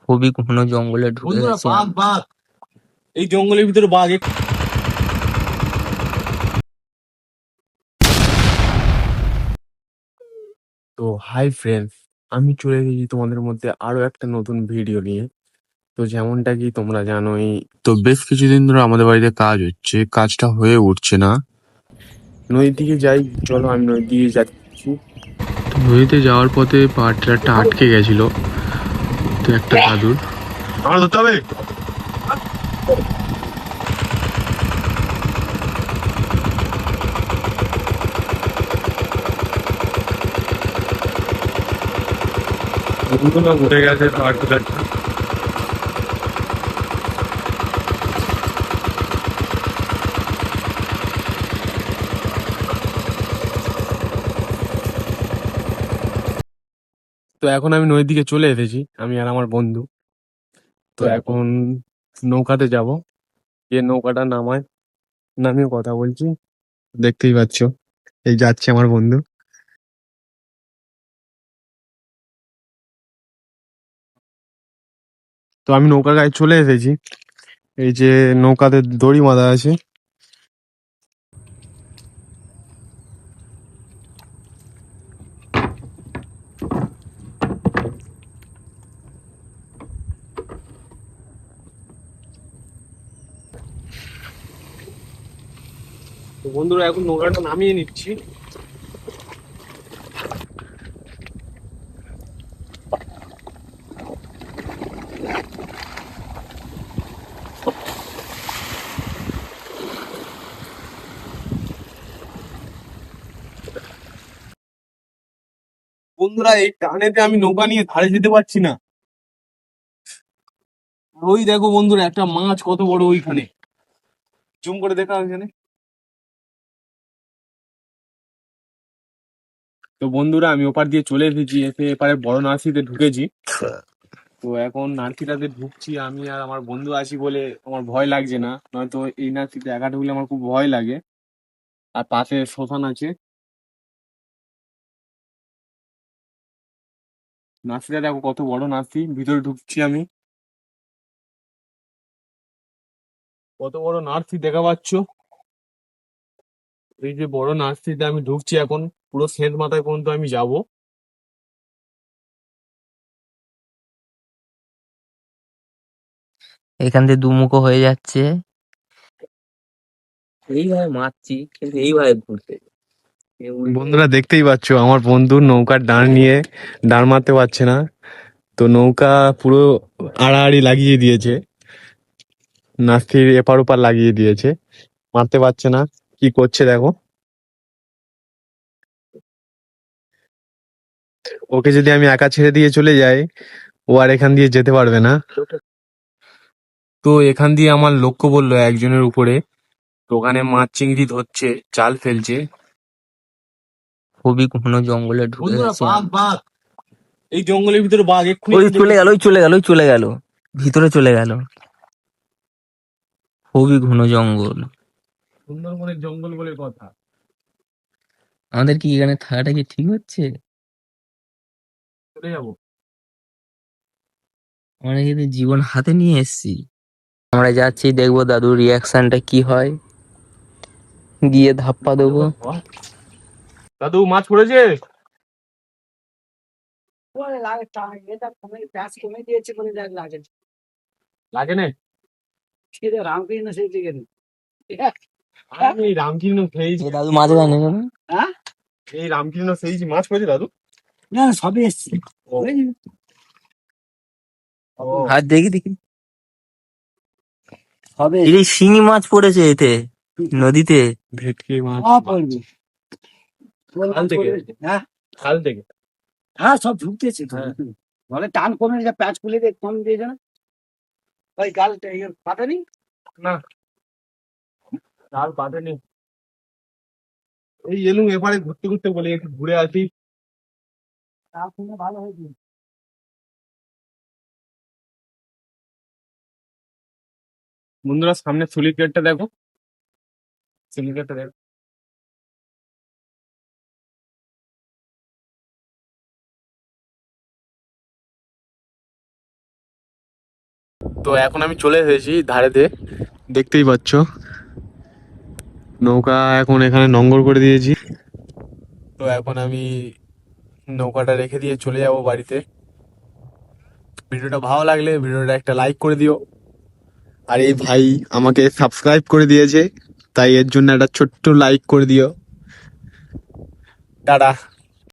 খুবই ঘন জঙ্গলে ঢুকে বন্ধুরা গেছি বাঘ বাঘ এই জঙ্গলের ভিতরে বাঘ তো হাই ফ্রেন্ডস, আমি চলে এসেছি তোমাদের মধ্যে আরো একটা নতুন ভিডিও নিয়ে। তো যেমনটা কি তোমরা জানোই, তো বেশ কিছুদিন ধরে আমাদের বাড়িতে কাজ হচ্ছে, কাজটা হয়ে উঠছে না। নদীর দিকে যাই, চলো আমি নদীর দিকে যাচ্ছি। তো নদীতে যাওয়ার পথে পাওয়ার ট্রাকটা আটকে গেছিল, তো একটা দাদুর আমার ধরতে হবে। বন্ধুরা ঘুরে গেছে পাওয়ার ট্রাকটা। তো এখন আমি নদীর দিকে চলে এসেছি, আমি আর আমার বন্ধু। তো এখন নৌকাতে যাব, যে নৌকাটা নামায় নামিয়ে কথা বলছি। দেখতেই পাচ্ছ, এই যাচ্ছে আমার বন্ধু। তো আমি নৌকার গায়ে চলে এসেছি, এই যে নৌকাতে দড়ি বাঁধা আছে। তো বন্ধুরা এখন নৌকাটা নামিয়ে নিচ্ছি। বন্ধুরা এই টানেতে আমি নৌকা নিয়ে ধারে যেতে পারছি না। ওই দেখো বন্ধুরা, একটা মাছ কত বড় ওইখানে, জুম করে দেখা ওইখানে। তো বন্ধুরা আমি ওপার দিয়ে চলে এসেছি, এসে এপারে বড় নার্সিতে ঢুকেছি। তো এখন নার্সিটাতে ঢুকছি, আমি আর আমার বন্ধু আছি বলে আমার ভয় লাগছে না, নয়তো এই নার্সিতে একা ঢুকলে আমার খুব ভয় লাগে। আর পাশে শ্মশান আছে। নার্সিটা দেখো কত বড় নার্সি, ভিতরে ঢুকছি আমি। কত বড় নার্সি দেখা পাচ্ছ, এই যে বড় নার্সিতে আমি ঢুকছি এখন, পুরো সেন্ট মাথায় পর্যন্ত আমি যাব। এখান থেকে দুমুখো হয়ে যাচ্ছে, এইভাবে মারছি কিন্তু এইভাবে ঘুরতে বন্ধুরা দেখতেই পাচ্ছ, আমার বন্ধু নৌকার দাঁড় নিয়ে দাঁড় মারতে পারছে না। তো নৌকা পুরো আড়াআড়ি লাগিয়ে দিয়েছে, নাস্তির এপার ওপার লাগিয়ে দিয়েছে, মারতে পারছে না। কি করছে দেখো, ওকে যদি আমি একা ছেড়ে দিয়ে চলে যাই, ও আর এখান দিয়ে যেতে পারবে না। তো এখান দিয়ে আমার লক্ষ্য বললো একজনের উপরে, তো ওখানে মাছ চিংড়ি ধরছে, জাল ফেলছে। খুবই ঘন জঙ্গলে ঢুকে বন্ধুরা গেছি বাঘ বাঘ এই জঙ্গলের ভিতরে বাঘ এক্ষুনি ওই আমি চলে দেখেছি। গেল, ওই চলে গেল, ওই চলে গেল, ভিতরে চলে গেল। খুবই ঘন জঙ্গল। সুন্দরবনের জঙ্গল বলে কথা। আমাদের কি এখানে থাকাটা কি ঠিক হচ্ছে? চলে যাবো। আমরা কিন্তু জীবন হাতে নিয়ে এসেছি। আমরা যাচ্ছি, দেখবো দাদুর রিয়াকশনটা কি হয়, গিয়ে ধাপ্পা দেবো। দাদু মাছ পড়েছে। লাগে না। আমি রামকৃষ্ণ খেয়েছি, এ দাদু মাছ জানে কেন? এই রামকৃষ্ণ খেয়েছি, মাছ পড়েছে দাদু। সবই এসছে হাত দেখি দেখি, সবে এই শিঙি মাছ পড়েছে এতে, নদীতে। ভেটকি মাছ। সব পড়বে খাল থেকে। হ্যাঁ খাল থেকে। হ্যাঁ সব ঢুকতেছে তো হ্যাঁ। বলে টান কমে যা প্যাচ খুলে দিয়ে কম দিয়ে না ওই গালটা পাতা নেই না, আর পাটেনি। এই এলুম এপারে ঘুরতে ঘুরতে বলে একটু ঘুরে আসি। তার শুনে ভালো হয়েছে বন্ধুরা সামনে সুলিকেটটা দেখো, সুলিকেটটা দেখো। তো এখন আমি চলে এসেছি ধারেতে, দেখতেই পাচ্ছ নৌকা এখন এখানে নোঙ্গর করে দিয়েছি। তো এখন আমি নৌকাটা রেখে দিয়ে চলে যাব বাড়িতে। ভিডিওটা ভালো লাগলে ভিডিওটা একটা লাইক করে দিও। আর এই ভাই আমাকে সাবস্ক্রাইব করে দিয়েছে, তাই এর জন্য একটা ছোট্ট লাইক করে দিও। টাটা।